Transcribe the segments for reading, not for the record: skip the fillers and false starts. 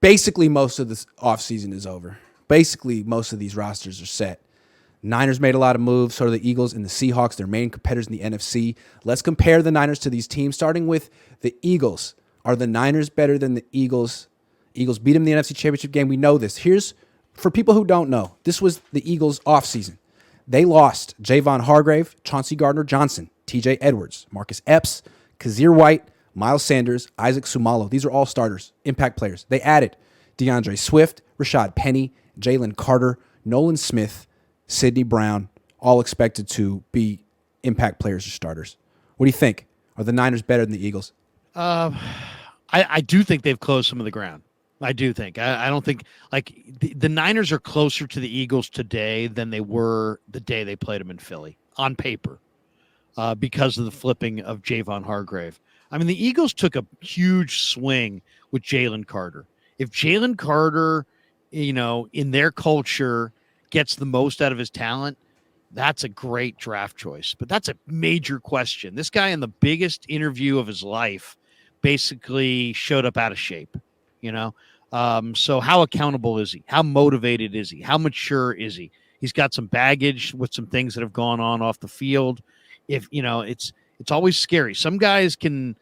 basically most of this offseason is over. Basically, most of these rosters are set. Niners made a lot of moves, so do the Eagles and the Seahawks, their main competitors in the NFC. Let's compare the Niners to these teams, starting with the Eagles. Are the Niners better than the Eagles? Eagles beat them in the NFC Championship game. We know this. Here's, for people who don't know, this was the Eagles' offseason. They lost Javon Hargrave, Chauncey Gardner-Johnson, TJ Edwards, Marcus Epps, Kazir White, Miles Sanders, Isaac Sumalo. These are all starters, impact players. They added DeAndre Swift, Rashad Penny, Jalen Carter, Nolan Smith, Sidney Brown, all expected to be impact players or starters. What do you think? Are the Niners better than the Eagles? I do think they've closed some of the ground. I do think. I don't think like the Niners are closer to the Eagles today than they were the day they played them in Philly on paper because of the flipping of Javon Hargrave. I mean, the Eagles took a huge swing with Jalen Carter. If Jalen Carter, in their culture gets the most out of his talent, that's a great draft choice. But that's a major question. This guy in the biggest interview of his life basically showed up out of shape, So how accountable is he? How motivated is he? How mature is he? He's got some baggage with some things that have gone on off the field. If it's always scary. Some guys can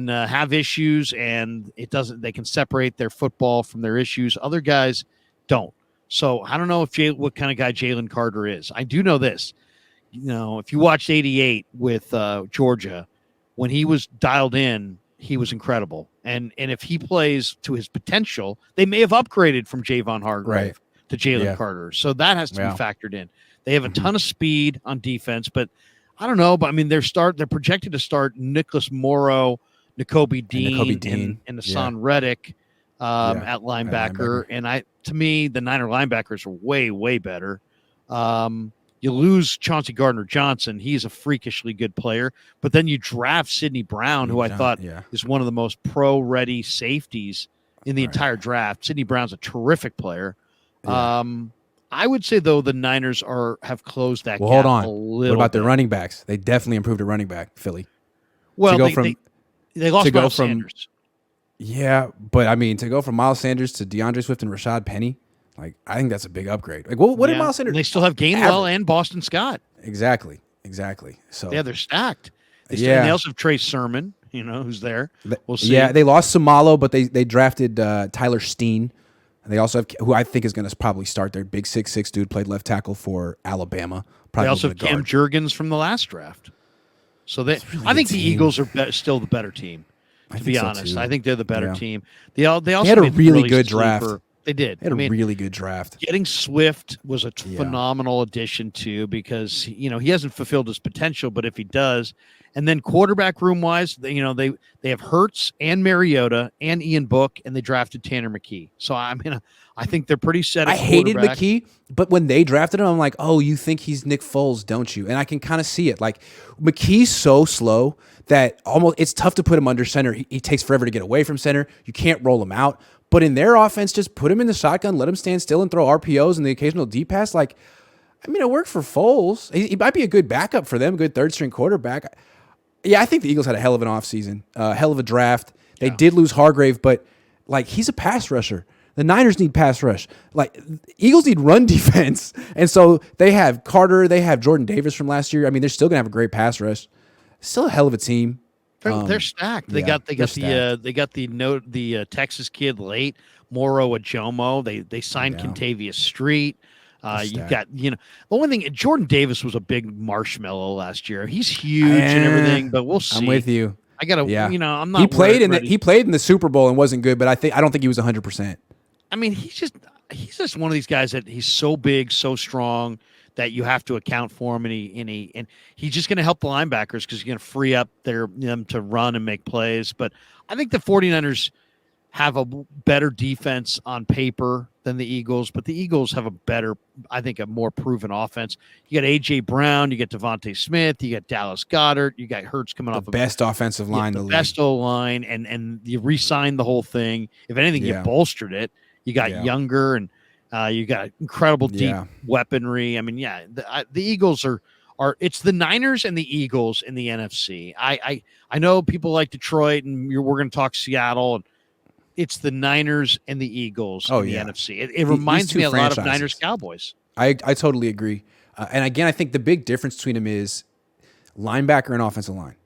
have issues and they can separate their football from their issues. Other guys don't. So I don't know what kind of guy Jalen Carter is. I do know this. If you watched 88 with Georgia, when he was dialed in, he was incredible. And if he plays to his potential, they may have upgraded from Javon Hargrave to Jalen Carter. So that has to be factored in. They have a ton of speed on defense, but I don't know. But I mean, they're projected to start Nicholas Morrow, Nakobe Dean, and Hassan Reddick at linebacker. And to me, the Niner linebackers are way, way better. You lose Chauncey Gardner-Johnson. He's a freakishly good player. But then you draft Sidney Brown, who I thought is one of the most pro-ready safeties in the entire draft. Sidney Brown's a terrific player. I would say, though, the Niners have closed that gap a little bit. What about their running backs? They definitely improved at running back, Philly. Well, they lost Miles Sanders. Yeah, but I mean, to go from Miles Sanders to DeAndre Swift and Rashad Penny, I think that's a big upgrade. What did Miles Sanders? And they still have Gainwell and Boston Scott. Exactly. So they're stacked. They also have Trey Sermon, who's there. We'll see. Yeah, they lost Sumalo, but they drafted Tyler Steen. And they also have, who I think is going to probably start, their big 6'6" dude, played left tackle for Alabama. They also have Cam Jurgens from the last draft. So I think the Eagles are still the better team. To be honest, I think they're the better team. They also had a really good draft. They did. They had a really good draft. Getting Swift was a phenomenal addition too, because he hasn't fulfilled his potential, but if he does, and then quarterback room wise, they have Hurts and Mariota and Ian Book, and they drafted Tanner McKee. So I think they're pretty set. I hated McKee, but when they drafted him, I'm like, oh, you think he's Nick Foles, don't you? And I can kind of see it. Like McKee's so slow that it's tough to put him under center. He takes forever to get away from center. You can't roll him out. But in their offense, just put him in the shotgun, let him stand still and throw RPOs and the occasional deep pass. It worked for Foles. He might be a good backup for them, good third-string quarterback. Yeah, I think the Eagles had a hell of an offseason, hell of a draft. They did lose Hargrave, but, he's a pass rusher. The Niners need pass rush. Eagles need run defense. And so they have Carter, they have Jordan Davis from last year. I mean, they're still going to have a great pass rush. Still a hell of a team. They're stacked. They got the Texas kid late, Moro Ajomo. They signed Kentavious Street. You've got the only thing, Jordan Davis was a big marshmallow last year. He's huge and everything, but we'll see. I'm with you. I gotta I'm not. He played in the Super Bowl and wasn't good, but I don't think he was 100%. I mean, he's just one of these guys that he's so big, so strong, that you have to account for him, and he's just going to help the linebackers because he's going to free up them to run and make plays. But I think the 49ers have a better defense on paper than the Eagles, but the Eagles have a more proven offense. You got A.J. Brown, you got Devontae Smith, you got Dallas Goedert, you got Hurts coming off the best offensive line, the best O-line, and you re-signed the whole thing. If anything, you bolstered it. You got younger, and you got incredible deep weaponry. I mean, the Eagles are it's the Niners and the Eagles in the NFC. I know people like Detroit, and we're going to talk Seattle. And it's the Niners and the Eagles Oh, in the yeah. NFC. It These reminds two me a lot of franchises. Niners Cowboys. I totally agree. And again, I think the big difference between them is linebacker and offensive line.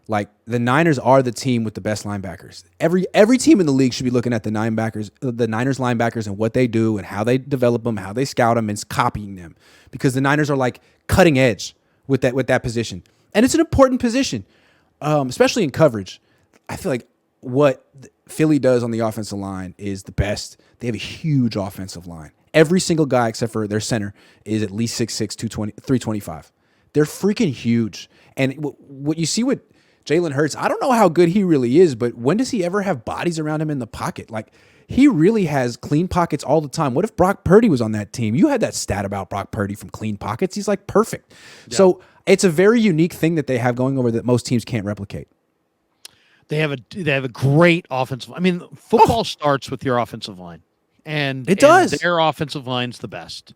Like the Niners are the team with the best linebackers. Every team in the league should be looking at the Niners linebackers and what they do and how they develop them, how they scout them, and copying them because the Niners are like cutting edge with that position, and it's an important position, especially in coverage. I feel like what Philly does on the offensive line is the best. They have a huge offensive line. Every single guy except for their center is at least 6'6", 325. They're freaking huge. And what you see with Jalen Hurts, I don't know how good he really is, but when does he ever have bodies around him in the pocket? Like, he really has clean pockets all the time. What if Brock Purdy was on that team? You had that stat about Brock Purdy from clean pockets. He's like perfect. Yeah. So it's a very unique thing that they have going over that most teams can't replicate. They have a great offensive. I mean, football starts with your offensive line, and it does. And their offensive line's the best.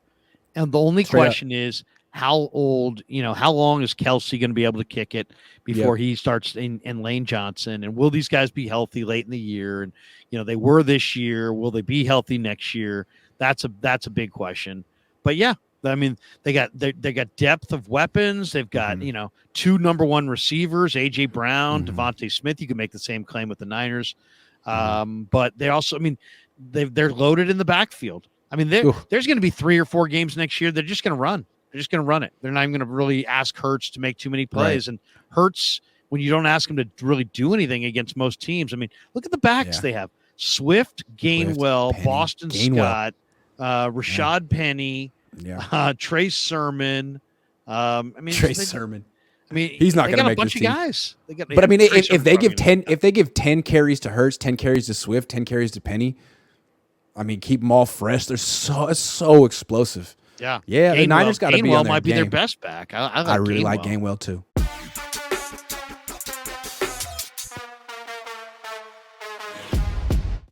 And the only question is how old, how long is Kelsey going to be able to kick it before he starts in Lane Johnson? And will these guys be healthy late in the year? And, they were this year. Will they be healthy next year? That's a big question. But yeah, I mean, they got depth of weapons. They've got, two number one receivers, A.J. Brown, Devontae Smith. You can make the same claim with the Niners. But they also, I mean, they're loaded in the backfield. I mean, there's going to be 3 or 4 games next year. They're just going to run. They're just going to run it. They're not even going to really ask Hurts to make too many plays. Right. And Hurts, when you don't ask him to really do anything against most teams, I mean, look at the backs they have. Swift, Gainwell, Penny, Boston Scott, Rashad Penny, Trace Sermon. Sermon. I mean, he's not going to make a bunch this of team. guys. But I mean, if they give 10 carries to Hurts, 10 carries to Swift, 10 carries to Penny, I mean, keep them all fresh. They're so explosive. Yeah. The Niners got to be on their might be game. their best back. I really like Gainwell too.